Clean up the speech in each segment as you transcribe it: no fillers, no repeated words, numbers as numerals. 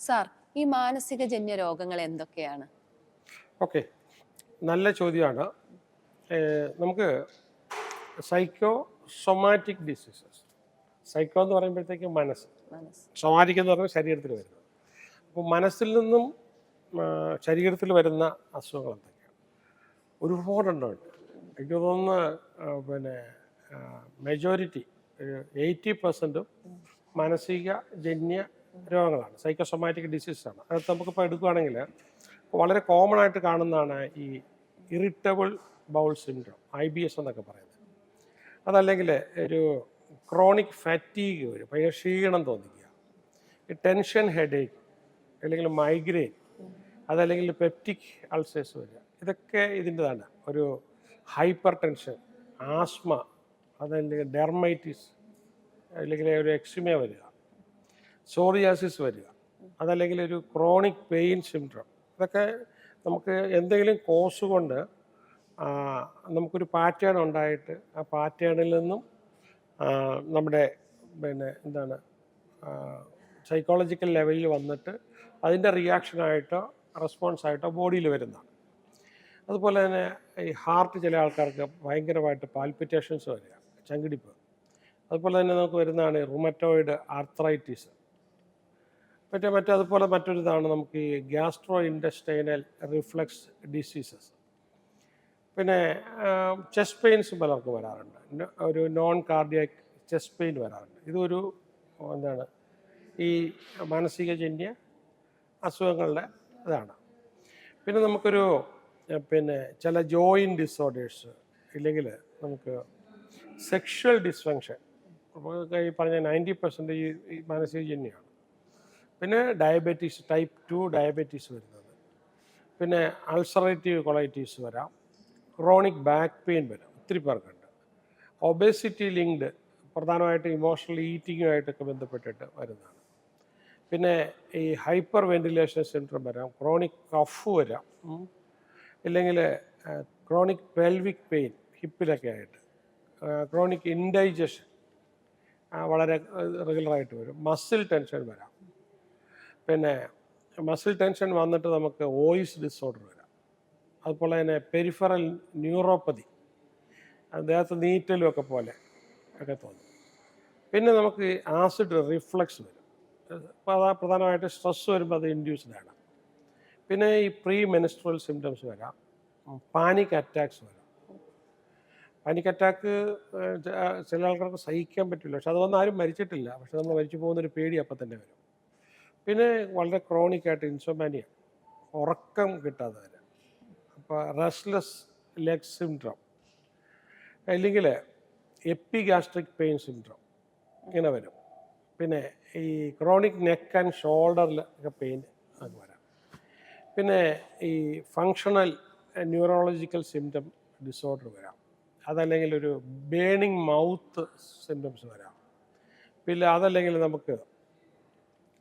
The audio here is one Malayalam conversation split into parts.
സാർ, ഈ മാനസികജന്യ രോഗങ്ങൾ എന്തൊക്കെയാണ്? ഓക്കെ, നല്ല ചോദ്യമാണ്. നമുക്ക് സൈക്കോ സൊമാറ്റിക് ഡിസീസസ്, സൈക്കോ എന്ന് പറയുമ്പോഴത്തേക്ക് മനസ്സ്, മനസ്സ്. സൊമാറ്റിക് എന്ന് പറയുമ്പോൾ ശരീരത്തിൽ വരുന്നത്. അപ്പോൾ മനസ്സിൽ നിന്നും ശരീരത്തിൽ വരുന്ന അസുഖങ്ങൾ എന്തൊക്കെയാണ്? ഒരുപാടുണ്ട്. എനിക്ക് തോന്നുന്നു പിന്നെ മെജോറിറ്റി 80% മാനസികജന്യ രോഗങ്ങളാണ്, സൈക്കോസൊമാറ്റിക് ഡിസീസാണ്. അത് നമുക്കിപ്പോൾ എടുക്കുകയാണെങ്കിൽ വളരെ കോമൺ ആയിട്ട് കാണുന്നതാണ് ഈ ഇറിറ്റബിൾ ബൗൾ സിൻഡ്രോം, IBS എന്നൊക്കെ പറയുന്നത്. അതല്ലെങ്കിൽ ഒരു ക്രോണിക് ഫാറ്റീഗ് വരും, ഭയങ്കര ക്ഷീണം തോന്നിക്കുക, ഈ ടെൻഷൻ ഹെഡേക്ക്, അല്ലെങ്കിൽ മൈഗ്രെയിൻ, അതല്ലെങ്കിൽ പെപ്റ്റിക് അൾസേഴ്സ് വരിക. ഇതൊക്കെ ഇതിൻ്റെതാണ്. ഒരു ഹൈപ്പർ ടെൻഷൻ, ആസ്മ, അതല്ലെങ്കിൽ ഡെർമൈറ്റിസ്, അല്ലെങ്കിൽ ഒരു എക്സിമ വരിക, സോറിയാസിസ് വരിക, അതല്ലെങ്കിൽ ഒരു ക്രോണിക് പെയിൻ സിൻഡ്രോം. ഇതൊക്കെ നമുക്ക് എന്തെങ്കിലും കോസ് കൊണ്ട് നമുക്കൊരു പാറ്റേൺ ഉണ്ടായിട്ട് ആ പാറ്റേണിൽ നിന്നും നമ്മുടെ എന്താണ് സൈക്കോളജിക്കൽ ലെവലിൽ വന്നിട്ട് അതിൻ്റെ റിയാക്ഷനായിട്ടോ റെസ്പോൺസായിട്ടോ ബോഡിയിൽ വരുന്നതാണ്. അതുപോലെ തന്നെ ഈ ഹാർട്ട്, ചില ആൾക്കാർക്ക് ഭയങ്കരമായിട്ട് പാൽപിറ്റേഷൻസ് വരിക, ചങ്കിടിപ്പ്. അതുപോലെ തന്നെ നമുക്ക് വരുന്നതാണ് റുമറ്റോയിഡ് ആർത്രൈറ്റിസ്. അതുപോലെ മറ്റൊരിതാണ് നമുക്ക് ഈ ഗ്യാസ്ട്രോ ഇൻഡസ്റ്റൈനൽ റിഫ്ലക്സ് ഡിസീസസ്. പിന്നെ ചെസ്റ്റ് പെയിൻസ് പലർക്കും വരാറുണ്ട്, ഒരു നോൺ കാർഡിയാക് ചെസ്റ്റ് പെയിൻ വരാറുണ്ട്. ഇതൊരു എന്താണ് ഈ മാനസികജന്യ അസുഖങ്ങളുടെ ഇതാണ്. പിന്നെ നമുക്കൊരു ചില ജോയിൻറ്റ് ഡിസോർഡേഴ്സ്, ഇല്ലെങ്കിൽ നമുക്ക് സെക്ഷൽ ഡിസ്ഫങ്ഷൻ, ഈ പറഞ്ഞ 90% ഈ മാനസികജന്യമാണ്. പിന്നെ ഡയബറ്റീസ്, ടൈപ്പ് 2 ഡയബറ്റീസ് വരുന്നത്. പിന്നെ അൾസറേറ്റീവ് കൊളൈറ്റീസ് വരാം, ക്രോണിക് ബാക്ക് പെയിൻ വരാം, ഒത്തിരി പേർക്കുണ്ട്. ഒബേസിറ്റി ലിങ്ക്ഡ്, പ്രധാനമായിട്ട് ഇമോഷണൽ ഈറ്റിങ്ങുമായിട്ടൊക്കെ ബന്ധപ്പെട്ടിട്ട് വരുന്നതാണ്. പിന്നെ ഈ ഹൈപ്പർ വെന്റിലേഷൻ സിൻഡ്രോം വരാം, ക്രോണിക് കഫ് വരാം, ഇല്ലെങ്കിൽ ക്രോണിക് പെൽവിക് പെയിൻ ഹിപ്പിലൊക്കെ ആയിട്ട്, ക്രോണിക് ഇൻഡൈജഷൻ വളരെ റെഗുലറായിട്ട് വരും, മസിൽ ടെൻഷൻ വരാം. പിന്നെ മസിൽ ടെൻഷൻ വന്നിട്ട് നമുക്ക് വോയിസ് ഡിസോർഡർ വരാം. അതുപോലെ തന്നെ പെരിഫറൽ ന്യൂറോപ്പതി, ദേഹത്ത് നീറ്റലും ഒക്കെ പോലെ ഒക്കെ തോന്നും. പിന്നെ നമുക്ക് ആസിഡ് റിഫ്ലക്സ് വരും, പ്രധാനമായിട്ട് സ്ട്രെസ് വരുമ്പോൾ അത് ഇൻഡ്യൂസ്ഡ് ആണ്. പിന്നെ ഈ പ്രീ മെനിസ്ട്രൽ സിംറ്റംസ് വരാം, പാനിക് അറ്റാക്സ് വരാം. പാനിക് അറ്റാക്ക് ചില ആൾക്കാർക്ക് സഹിക്കാൻ പറ്റില്ല, പക്ഷെ അതൊന്നും ആരും മരിച്ചിട്ടില്ല, പക്ഷെ നമ്മൾ മരിച്ചു പോകുന്നൊരു പേടി അപ്പം തന്നെ വരും. പിന്നെ വളരെ ക്രോണിക്കായിട്ട് ഇൻസോമാനിയ, ഉറക്കം കിട്ടാതെ വരാം. അപ്പോൾ റെസ്റ്റ്ലെസ് ലെഗ് സിൻഡ്രോം, അല്ലെങ്കിൽ എപ്പിഗാസ്ട്രിക് പെയിൻ സിൻഡ്രോം, ഇങ്ങനെ വരും. പിന്നെ ഈ ക്രോണിക് നെക്ക് ആൻഡ് ഷോൾഡറിൽ ഒക്കെ പെയിൻ അത് വരാം. പിന്നെ ഈ ഫങ്ഷണൽ ന്യൂറോളജിക്കൽ സിംറ്റം ഡിസോർഡർ വരാം, അതല്ലെങ്കിൽ ഒരു ബേണിങ് മൗത്ത് സിംറ്റംസ് വരാം. പിന്നെ അതല്ലെങ്കിൽ നമുക്ക്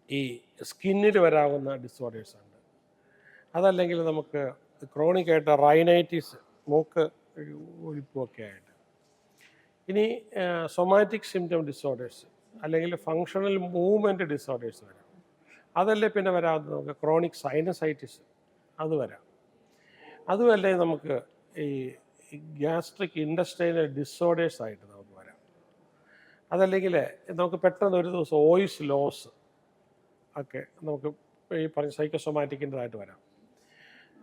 ഈ സ്കിന്നിൽ വരാവുന്ന ഡിസോർഡേഴ്സ് ഉണ്ട്. അതല്ലെങ്കിൽ നമുക്ക് ക്രോണിക്കായിട്ട് റൈനൈറ്റിസ്, മൂക്ക് ഒലിപ്പുമൊക്കെ ആയിട്ട്. ഇനി സൊമാറ്റിക് സിംറ്റം ഡിസോർഡേഴ്സ്, അല്ലെങ്കിൽ ഫങ്ഷണൽ മൂവ്മെൻറ്റ് ഡിസോർഡേഴ്സ് വരാം. അതല്ലേ പിന്നെ വരാവുന്നത് നമുക്ക് ക്രോണിക് സൈനസൈറ്റിസ്, അത് വരാം. അതുമല്ലേ നമുക്ക് ഈ ഗ്യാസ്ട്രിക് ഇൻഡസ്റ്റൈനൽ ഡിസോർഡേഴ്സ് ആയിട്ട് നമുക്ക് വരാം. അതല്ലെങ്കിൽ നമുക്ക് പെട്ടെന്ന് ഒരു ദിവസം വോയിസ് ലോസ് ഒക്കെ നമുക്ക് ഈ പറഞ്ഞ സൈക്കോസൊമാറ്റിക്കിൻ്റെതായിട്ട് വരാം.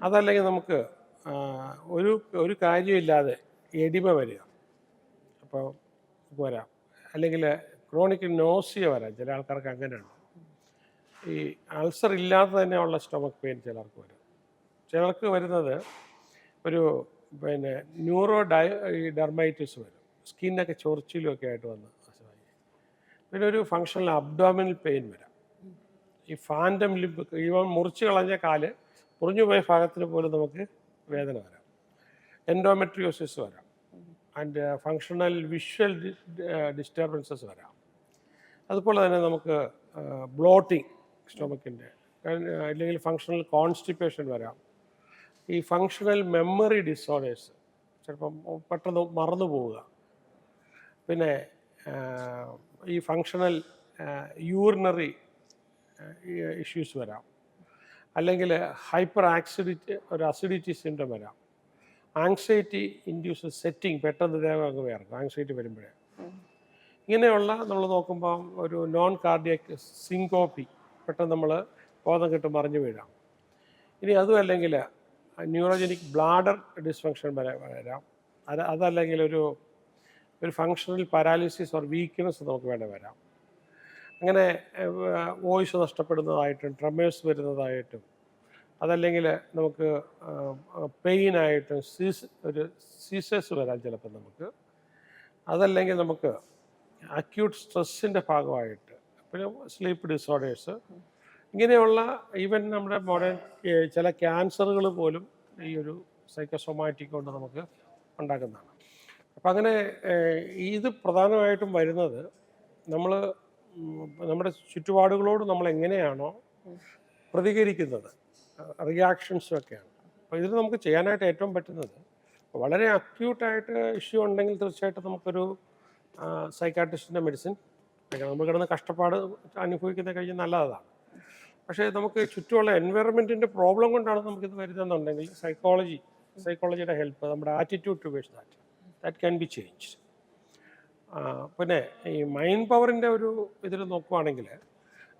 അതല്ലെങ്കിൽ നമുക്ക് ഒരു കാര്യമില്ലാതെ എഡിമ വരിക, അപ്പോൾ വരാം. അല്ലെങ്കിൽ ക്രോണിക് നോസിയ വരാം, ചില ആൾക്കാർക്ക് അങ്ങനെയാണ്. ഈ അൾസർ ഇല്ലാതെ തന്നെ ഉള്ള സ്റ്റൊമക്ക് പെയിൻ ചിലർക്ക് വരും. ചിലർക്ക് വരുന്നത് ഒരു ഈ ഡെർമൈറ്റിസ് വരും, സ്കിന്നൊക്കെ ചൊറിച്ചിലും ഒക്കെ ആയിട്ട് വന്ന്. പിന്നെ ഒരു ഫങ്ഷണൽ അബ്ഡോമിനൽ പെയിൻ വരാം. ഈ ഫാൻറ്റം ലിംബ്, ഇവൻ മുറിച്ച് കളഞ്ഞ കാല് മുറിഞ്ഞു പോയ ഭാഗത്തിന് പോലും നമുക്ക് വേദന വരാം. എൻഡോമെട്രിയോസിസ് വരാം, ആൻഡ് ഫങ്ഷണൽ വിഷ്വൽ ഡിസ്റ്റർബൻസസ് വരാം. അതുപോലെ തന്നെ നമുക്ക് ബ്ലോട്ടിങ് സ്റ്റൊമക്കിൻ്റെ, അല്ലെങ്കിൽ ഫങ്ഷണൽ കോൺസ്റ്റിപ്പേഷൻ വരാം. ഈ ഫങ്ഷണൽ മെമ്മറി ഡിസോർഡേഴ്സ്, ചിലപ്പം പെട്ടെന്ന് മറന്നു പോവുക. പിന്നെ ഈ ഫങ്ഷണൽ യൂറിനറി ഇഷ്യൂസ് വരാം, അല്ലെങ്കിൽ ഹൈപ്പർ അസിഡിറ്റി സിൻഡ്രം വരാം, ആങ്സൈറ്റി ഇൻഡ്യൂസ് സെറ്റിംഗ്, പെട്ടെന്ന് ദേഹം അങ്ങ് വേർക്കും ആങ്സൈറ്റി വരുമ്പോഴേ. ഇങ്ങനെയുള്ള നമ്മൾ നോക്കുമ്പോൾ ഒരു നോൺ കാർഡിയക് സിങ്കോപ്പി, പെട്ടെന്ന് നമ്മൾ ബോധം കെട്ട് മറിഞ്ഞു വീഴാം. ഇനി അതും അല്ലെങ്കിൽ ന്യൂറോജനിക് ബ്ലാഡർ ഡിസ്ഫങ്ഷൻ വരാം. അതല്ലെങ്കിൽ ഒരു ഫങ്ഷണൽ പാരാലിസിസ് ഓർ വീക്ക്നെസ് നമുക്ക് വരാം. അങ്ങനെ വോയിസ് നഷ്ടപ്പെടുന്നതായിട്ടും ട്രമേഴ്സ് വരുന്നതായിട്ടും, അതല്ലെങ്കിൽ നമുക്ക് പെയിനായിട്ടും സീസേഴ്സ് വരാം ചിലപ്പോൾ നമുക്ക്. അതല്ലെങ്കിൽ നമുക്ക് അക്യൂട്ട് സ്ട്രെസ്സിൻ്റെ ഭാഗമായിട്ട്, പിന്നെ സ്ലീപ്പ് ഡിസോർഡേഴ്സ്, ഇങ്ങനെയുള്ള ഈവൻ നമ്മുടെ മോഡേൺ ചില ക്യാൻസറുകൾ പോലും ഈ ഒരു സൈക്കോസൊമാറ്റിക് കൊണ്ട് നമുക്ക് ഉണ്ടാക്കുന്നതാണ്. അപ്പം അങ്ങനെ ഇത് പ്രധാനമായിട്ടും വരുന്നത് നമ്മൾ നമ്മുടെ ചുറ്റുപാടുകളോട് നമ്മൾ എങ്ങനെയാണോ പ്രതികരിക്കുന്നത്, റിയാക്ഷൻസും ഒക്കെയാണ്. അപ്പോൾ ഇതിൽ നമുക്ക് ചെയ്യാനായിട്ട് ഏറ്റവും പറ്റുന്നത്, വളരെ അക്യൂട്ടായിട്ട് ഇഷ്യൂ ഉണ്ടെങ്കിൽ തീർച്ചയായിട്ടും നമുക്കൊരു സൈക്കാട്രിസ്റ്റിൻ്റെ മെഡിസിൻ, നമ്മൾ കിടന്ന് കഷ്ടപ്പാട് അനുഭവിക്കുന്ന കഴിഞ്ഞാൽ നല്ലതാണ്. പക്ഷേ നമുക്ക് ചുറ്റുമുള്ള എൻവയറമെൻറ്റിൻ്റെ പ്രോബ്ലം കൊണ്ടാണ് നമുക്കിത് വരുന്നതെന്നുണ്ടെങ്കിൽ സൈക്കോളജിയുടെ ഹെൽപ്പ്, നമ്മുടെ attitude towards that can be change. പിന്നെ ഈ മൈൻഡ് പവറിൻ്റെ ഒരു ഇതിൽ നോക്കുവാണെങ്കിൽ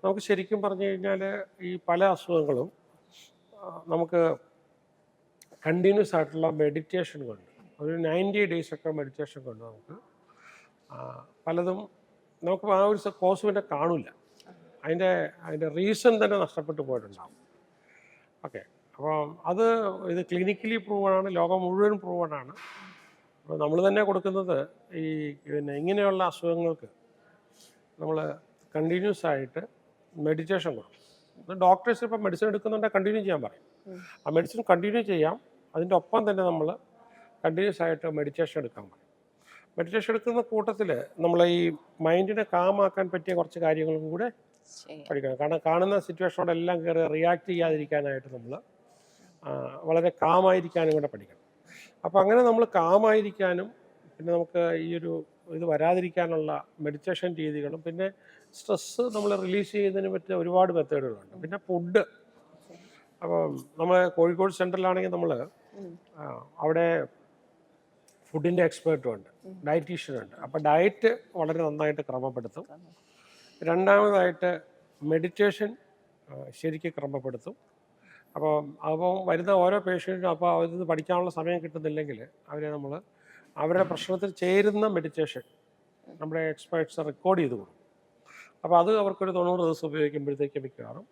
നമുക്ക് ശരിക്കും പറഞ്ഞു കഴിഞ്ഞാൽ ഈ പല അസുഖങ്ങളും നമുക്ക് കണ്ടിന്യൂസ് ആയിട്ടുള്ള മെഡിറ്റേഷൻ കൊണ്ട്, ഒരു 90 days ഒക്കെ മെഡിറ്റേഷൻ കൊണ്ട് നമുക്ക് പലതും നമുക്ക് ആ ഒരു കോസ് പിന്നെ കാണില്ല, അതിൻ്റെ റീസൺ തന്നെ നഷ്ടപ്പെട്ടു പോയിട്ടുണ്ടാകും. ഓക്കെ, അപ്പോൾ ഇത് ക്ലിനിക്കലി പ്രൂവണാണ്, ലോകം മുഴുവൻ പ്രൂവണാണ്. അപ്പോൾ നമ്മൾ തന്നെ കൊടുക്കുന്നത് ഈ പിന്നെ ഇങ്ങനെയുള്ള അസുഖങ്ങൾക്ക് നമ്മൾ കണ്ടിന്യൂസ് ആയിട്ട് മെഡിറ്റേഷൻ കൊടുക്കും. ഡോക്ടേഴ്സ് ഇപ്പോൾ മെഡിസിൻ എടുക്കുന്നുണ്ടെങ്കിൽ കണ്ടിന്യൂ ചെയ്യാൻ പറയും. ആ മെഡിസിൻ കണ്ടിന്യൂ ചെയ്യാം, അതിൻ്റെ ഒപ്പം തന്നെ നമ്മൾ കണ്ടിന്യൂസ് ആയിട്ട് മെഡിറ്റേഷൻ എടുക്കാൻ പറയും. മെഡിറ്റേഷൻ എടുക്കുന്ന കൂട്ടത്തിൽ നമ്മൾ ഈ മൈൻഡിനെ കാമാക്കാൻ പറ്റിയ കുറച്ച് കാര്യങ്ങളും കൂടെ പഠിക്കണം. കാരണം കാണുന്ന സിറ്റുവേഷനോടെല്ലാം കയറി റിയാക്ട് ചെയ്യാതിരിക്കാനായിട്ട് നമ്മൾ വളരെ കാമായിരിക്കാനും കൂടെ പഠിക്കണം. അപ്പോൾ അങ്ങനെ നമ്മൾ കാമായിരിക്കാനും, പിന്നെ നമുക്ക് ഈ ഒരു ഇത് വരാതിരിക്കാനുള്ള മെഡിറ്റേഷൻ രീതികളും, പിന്നെ സ്ട്രെസ്സ് നമ്മൾ റിലീസ് ചെയ്യുന്നതിന് പറ്റിയ ഒരുപാട് മെത്തേഡുകളുണ്ട്. പിന്നെ ഫുഡ്, അപ്പം നമ്മൾ കോഴിക്കോട് സെൻട്രലാണെങ്കിൽ നമ്മൾ അവിടെ ഫുഡിൻ്റെ എക്സ്പേർട്ടും ഉണ്ട്, ഡയറ്റീഷ്യനുണ്ട്. അപ്പോൾ ഡയറ്റ് വളരെ നന്നായിട്ട് ക്രമപ്പെടുത്തും. രണ്ടാമതായിട്ട് മെഡിറ്റേഷൻ ശരിക്കും ക്രമപ്പെടുത്തും. അപ്പോൾ വരുന്ന ഓരോ പേഷ്യൻറ്റിനും അപ്പോൾ അവരിൽ പഠിക്കാനുള്ള സമയം കിട്ടുന്നില്ലെങ്കിൽ അവരുടെ പ്രശ്നത്തിൽ ചേരുന്ന മെഡിറ്റേഷൻ നമ്മുടെ എക്സ്പേർട്സ് റെക്കോർഡ് ചെയ്ത് കൊടുക്കും. അപ്പോൾ അത് അവർക്കൊരു 90 ദിവസം ഉപയോഗിക്കുമ്പോഴത്തേക്ക് മിക്കവാറും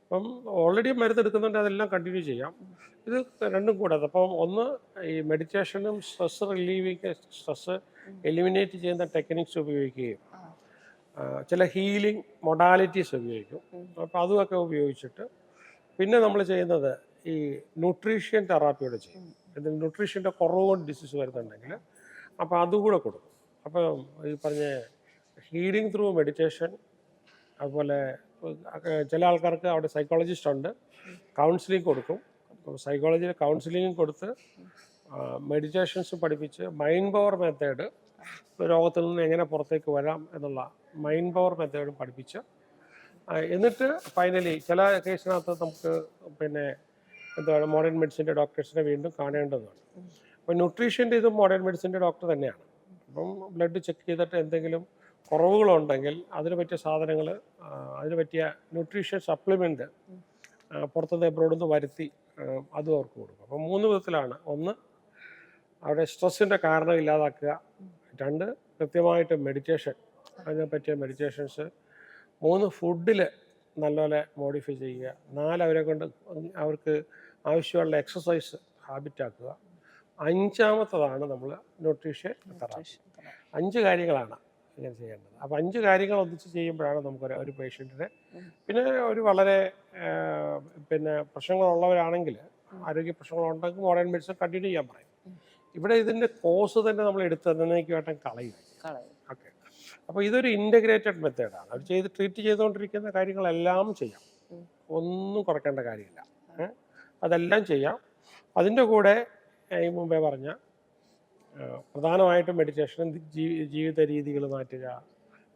അപ്പം ഓൾറെഡി മരുന്നെടുക്കുന്നുണ്ട്, അതെല്ലാം കണ്ടിന്യൂ ചെയ്യാം. ഇത് രണ്ടും കൂടാതെ അപ്പം ഒന്ന് ഈ മെഡിറ്റേഷനും സ്ട്രെസ് എലിമിനേറ്റ് ചെയ്യുന്ന ടെക്നിക്സ് ഉപയോഗിക്കുകയും ചില ഹീലിംഗ് മൊഡാലിറ്റീസ് ഉപയോഗിക്കും. അപ്പോൾ അതുമൊക്കെ ഉപയോഗിച്ചിട്ട് പിന്നെ നമ്മൾ ചെയ്യുന്നത് ഈ ന്യൂട്രീഷ്യൻ തെറാപ്പിയോടെ ചെയ്യും. ഇതിൽ ന്യൂട്രീഷ്യൻ്റെ കുറവ് കൊണ്ട് ഡിസീസ് വരുന്നുണ്ടെങ്കിൽ അപ്പോൾ അതുകൂടെ കൊടുക്കും. അപ്പോൾ ഈ പറഞ്ഞ ഹീലിംഗ് ത്രൂ മെഡിറ്റേഷൻ, അതുപോലെ ചില ആൾക്കാർക്ക് അവിടെ സൈക്കോളജിസ്റ്റ് ഉണ്ട്, കൗൺസിലിംഗ് കൊടുക്കും. സൈക്കോളജിയിൽ കൗൺസിലിംഗ് കൊടുത്ത് മെഡിറ്റേഷൻസ് പഠിപ്പിച്ച് മൈൻഡ് പവർ മെത്തേഡ്, രോഗത്തിൽ നിന്ന് എങ്ങനെ പുറത്തേക്ക് വരാം എന്നുള്ള മൈൻഡ് പവർ മെത്തേഡും പഠിപ്പിച്ച് എന്നിട്ട് ഫൈനലി ചില കേസിനകത്ത് നമുക്ക് പിന്നെ എന്താണ് മോഡേൺ മെഡിസിൻ്റെ ഡോക്ടേഴ്സിനെ വീണ്ടും കാണേണ്ടതുണ്ട്. അപ്പോൾ ന്യൂട്രീഷ്യൻ്റെ ഇതും മോഡേൺ മെഡിസിൻ്റെ ഡോക്ടർ തന്നെയാണ്. അപ്പം ബ്ലഡ് ചെക്ക് ചെയ്തിട്ട് എന്തെങ്കിലും കുറവുകളുണ്ടെങ്കിൽ അതിന് പറ്റിയ സാധനങ്ങൾ, അതിന് പറ്റിയ ന്യൂട്രീഷ്യൻ സപ്ലിമെൻറ്റ് പുറത്തുനിന്ന് എബ്രോഡിൽ നിന്ന് വരുത്തി അതും അവർക്ക് കൊടുക്കും. അപ്പം 3 വിധത്തിലാണ്. ഒന്ന്, അവിടെ സ്ട്രെസ്സിൻ്റെ കാരണം ഇല്ലാതാക്കുക. 2, കൃത്യമായിട്ട് മെഡിറ്റേഷൻ, അതിനെ പറ്റിയ മെഡിറ്റേഷൻസ്. 3, ഫുഡിൽ നല്ലപോലെ മോഡിഫൈ ചെയ്യുക. 4, അവർക്ക് ആവശ്യമുള്ള എക്സസൈസ് ഹാബിറ്റാക്കുക. 5-മത്തതാണ് നമ്മൾ ന്യൂട്രീഷൻ തെറാപ്പി. 5 കാര്യങ്ങളാണ് ഇങ്ങനെ ചെയ്യേണ്ടത്. അപ്പോൾ 5 കാര്യങ്ങൾ ഒന്നിച്ച് ചെയ്യുമ്പോഴാണ് നമുക്കൊരു പേഷ്യൻറ്റിനെ, പിന്നെ ഒരു വളരെ പിന്നെ പ്രശ്നങ്ങളുള്ളവരാണെങ്കിൽ, ആരോഗ്യ പ്രശ്നങ്ങളുണ്ടെങ്കിൽ മോഡേൺ മെഡിസിൻ കണ്ടിന്യൂ ചെയ്യാൻ പറയും. ഇവിടെ ഇതിൻ്റെ കോഴ്സ് തന്നെ നമ്മൾ എടുത്തതിനേക്കുമായിട്ടും കളയും. ഓക്കെ, അപ്പോൾ ഇതൊരു ഇൻ്റഗ്രേറ്റഡ് മെത്തേഡാണ്. അവർ ട്രീറ്റ് ചെയ്തുകൊണ്ടിരിക്കുന്ന കാര്യങ്ങളെല്ലാം ചെയ്യാം, ഒന്നും കുറയ്ക്കേണ്ട കാര്യമില്ല. അതെല്ലാം ചെയ്യാം. അതിൻ്റെ കൂടെ ഈ മുമ്പേ പറഞ്ഞ പ്രധാനമായിട്ടും മെഡിറ്റേഷൻ, ജീവിത രീതികൾ മാറ്റുക,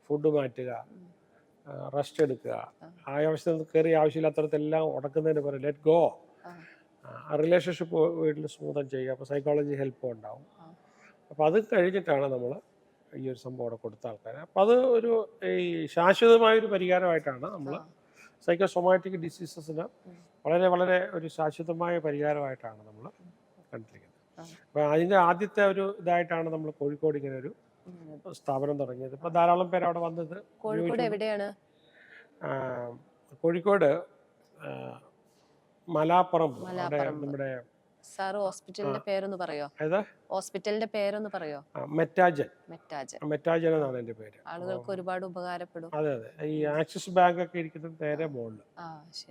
ഫുഡ് മാറ്റുക, റെസ്റ്റ് എടുക്കുക, ആവശ്യത്തിന് കയറി ആവശ്യമില്ലാത്തടത്തെല്ലാം ഉടക്കുന്നതിന് പോലെ ലെറ്റ് ഗോ, റിലേഷൻഷിപ്പ് വീട്ടിൽ സ്മൂതൻ ചെയ്യുക. അപ്പോൾ സൈക്കോളജി ഹെൽപ്പും ഉണ്ടാവും. അപ്പോൾ അത് കഴിഞ്ഞിട്ടാണ് നമ്മൾ ഈ ഒരു സംഭവം അവിടെ കൊടുത്ത ആൾക്കാർ. അപ്പോൾ അത് ഒരു ഈ ശാശ്വതമായൊരു പരിഹാരമായിട്ടാണ് നമ്മൾ സൈക്കോസൊമാറ്റിക് ഡിസീസസിന് വളരെ വളരെ ഒരു ശാശ്വതമായ പരിഹാരമായിട്ടാണ് നമ്മൾ കണ്ടിരിക്കുന്നത്. അപ്പോൾ അതിൻ്റെ ആദ്യത്തെ ഒരു ഇതായിട്ടാണ് നമ്മൾ കോഴിക്കോട് ഇങ്ങനെ ഒരു സ്ഥാപനം തുടങ്ങിയത്. ഇപ്പോൾ ധാരാളം പേര് അവിടെ വന്നത്. കോഴിക്കോട് എവിടെയാണ്? കോഴിക്കോട് മലാപ്പുറം, നമ്മുടെ സാർ ഹോസ്പിറ്റലിന്റെ പേരൊന്ന് പറയോ? ഹോസ്പിറ്റലിന്റെ പേരൊന്ന് പറയോ? മെറ്റാജൻ എന്നാണ് എൻ്റെ പേര്. ആളുകൾക്ക് ഒരുപാട് ഉപകാരപ്പെടും. അതെ അതെ. ഈ ആക്സിസ് ബാങ്ക് ഒക്കെ ഇരിക്കുന്നത് നേരെ മുകളിൽ,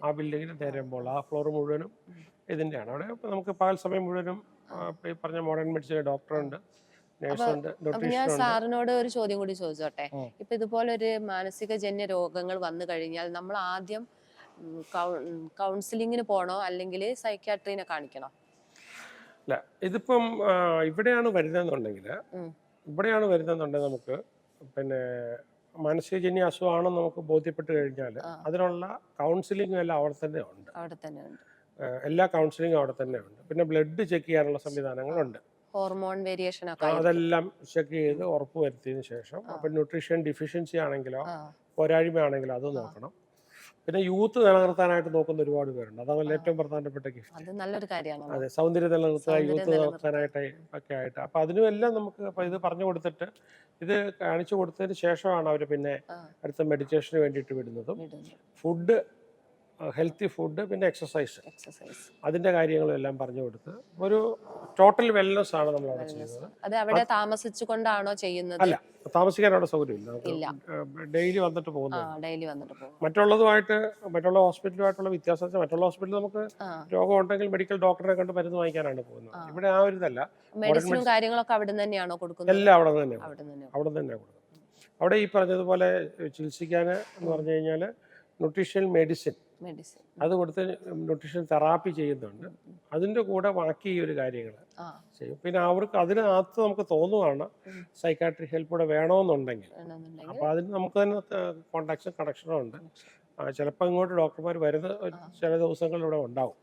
ആ ബിൽഡിങ്ങിന് നേരെ മുകളിൽ, ആ ഫ്ലോർ മുഴുവനും ഇതിൻ്റെയാണ്. അവിടെ നമുക്ക് പകൽ സമയം മുഴുവനും ഈ പറഞ്ഞ മോഡേൺ മെഡിസിൻ ഡോക്ടറുണ്ട്, നേഴ്സുണ്ട്, ഞാൻ സാറിനോട് ഒരു ചോദ്യം കൂടി ചോദിച്ചോട്ടെ. ഇപ്പൊ ഇതുപോലെ ഒരു മാനസികജന്യ രോഗങ്ങൾ വന്നു കഴിഞ്ഞാൽ നമ്മൾ ആദ്യം കൗൺസിലിങ്ങിന് പോണോ അല്ലെങ്കിൽ സൈക്യാട്രീനെ കാണിക്കണോ? അല്ല, ഇതിപ്പം ഇവിടെയാണ് വരുന്നതെന്നുണ്ടെങ്കിൽ നമുക്ക് പിന്നെ മാനസികജന്യ അസുഖമാണെന്ന് നമുക്ക് ബോധ്യപ്പെട്ട് കഴിഞ്ഞാൽ അതിനുള്ള കൗൺസിലിംഗും എല്ലാം അവിടെ തന്നെ ഉണ്ട്. എല്ലാ കൗൺസിലിംഗും അവിടെ തന്നെ ഉണ്ട്. പിന്നെ ബ്ലഡ് ചെക്ക് ചെയ്യാനുള്ള സംവിധാനങ്ങളുണ്ട്. ഹോർമോൺ വേരിയേഷൻ അതെല്ലാം ചെക്ക് ചെയ്ത് ഉറപ്പ് വരുത്തിയതിനു ശേഷം, അപ്പം ന്യൂട്രീഷൻ ഡിഫിഷ്യൻസി ആണെങ്കിലോ പോരായ്മയാണെങ്കിലോ അത് നോക്കണം. പിന്നെ യൂത്ത് നിലനിർത്താനായിട്ട് നോക്കുന്ന ഒരുപാട് പേരുണ്ട്. അതാണ് ഏറ്റവും പ്രധാനപ്പെട്ട ഗിഫ്റ്റ്. നല്ലൊരു കാര്യമാണ്. അതെ, സൗന്ദര്യം നിലനിർത്തുക, യൂത്ത് നിലനിർത്താനായിട്ട് ഒക്കെ ആയിട്ട്. അപ്പം അതിനുമെല്ലാം നമുക്ക് അപ്പം ഇത് പറഞ്ഞു കൊടുത്തിട്ട് ഇത് കാണിച്ചു കൊടുത്തതിന് ശേഷമാണ് അവർ പിന്നെ അടുത്ത മെഡിറ്റേഷന് വേണ്ടിയിട്ട് വിടുന്നതും. ഫുഡ്, ഹെൽത്തി ഫുഡ്, പിന്നെ എക്സസൈസ്, അതിന്റെ കാര്യങ്ങളും എല്ലാം പറഞ്ഞു കൊടുത്ത് ഒരു ടോട്ടൽ വെൽനസ് ആണ് നമ്മൾ അവിടെ ചെയ്യുന്നത്. അത് അവിടെ താമസിച്ചുകൊണ്ടാണോ ചെയ്യുന്നത്? അല്ല, താമസിക്കാൻ അവിടെ സൗകര്യമില്ല. ഡെയിലി വന്നിട്ട് പോകുന്നത്. മറ്റുള്ള ഹോസ്പിറ്റലുമായിട്ടുള്ള വ്യത്യാസം, മറ്റുള്ള ഹോസ്പിറ്റലിൽ നമുക്ക് രോഗം ഉണ്ടെങ്കിൽ മെഡിക്കൽ ഡോക്ടറെ കണ്ട് മരുന്ന് വാങ്ങിക്കാനാണ് പോകുന്നത്. ഇവിടെ ആ ഒരു ഇതല്ല. മെഡിസിനും കാര്യങ്ങളൊക്കെ അവിടെ തന്നെയാണോ കൊടുക്കുന്നത്? എല്ലാം അവിടെ തന്നെയാണ് കൊടുക്കുന്നത്. അവിടെ ഈ പറഞ്ഞതുപോലെ ചികിത്സിക്കാൻ എന്ന് പറഞ്ഞു കഴിഞ്ഞാൽ ന്യൂട്രീഷൻ മെഡിസിൻ അത് കൊടുത്ത് ന്യൂട്രീഷൻ തെറാപ്പി ചെയ്യുന്നുണ്ട്. അതിൻ്റെ കൂടെ ബാക്കി ഈ ഒരു കാര്യങ്ങൾ ചെയ്യും. പിന്നെ അവർക്ക് അതിനകത്ത് നമുക്ക് തോന്നുവാണ് സൈക്കാട്രിക് ഹെൽപ്പ് കൂടെ വേണമെന്നുണ്ടെങ്കിൽ, അപ്പോൾ അതിന് നമുക്ക് തന്നെ കണക്ഷനും ഉണ്ട്. ചിലപ്പോൾ ഇങ്ങോട്ട് ഡോക്ടർമാർ വരുന്ന ചില ദിവസങ്ങളിലൂടെ ഉണ്ടാവും.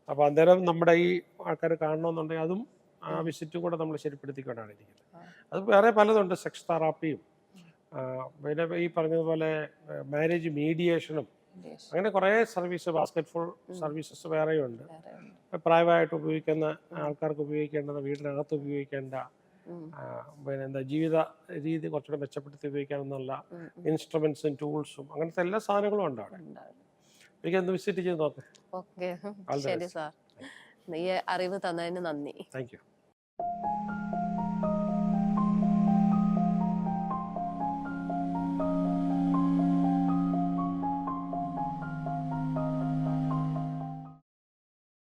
അപ്പോൾ അന്നേരം നമ്മുടെ ഈ ആൾക്കാർ കാണണമെന്നുണ്ടെങ്കിൽ അതും ആ വിസിറ്റും കൂടെ നമ്മൾ ശരിപ്പെടുത്തിക്കൊണ്ടാണ് ഇരിക്കുന്നത്. അത് വേറെ പലതുണ്ട്. സെക്സ് തെറാപ്പിയും, പിന്നെ ഈ പറഞ്ഞതുപോലെ മാരേജ് മീഡിയേഷനും, അങ്ങനെ കുറേ സർവീസ്, ബാസ്കറ്റ്ഫുൾ സർവീസസ് വേറെയുണ്ട്. പ്രായമായിട്ട് ഉപയോഗിക്കുന്ന ആൾക്കാർക്ക് ഉപയോഗിക്കേണ്ടത്, വീടിനകത്ത് ഉപയോഗിക്കേണ്ട, പിന്നെ എന്താ ജീവിത രീതി കുറച്ചുകൂടെ മെച്ചപ്പെടുത്തി ഉപയോഗിക്കാമെന്നുള്ള ഇൻസ്ട്രുമെന്റ്സും ടൂൾസും അങ്ങനത്തെ എല്ലാ സാധനങ്ങളും ഉണ്ട് അവിടെ. എനിക്കൊന്ന് വിസിറ്റ് ചെയ്ത് നോക്കാം. ഓക്കെ, ശരി സാർ. ഈ അറിവ് തന്നതിന് നന്ദി. Thank you.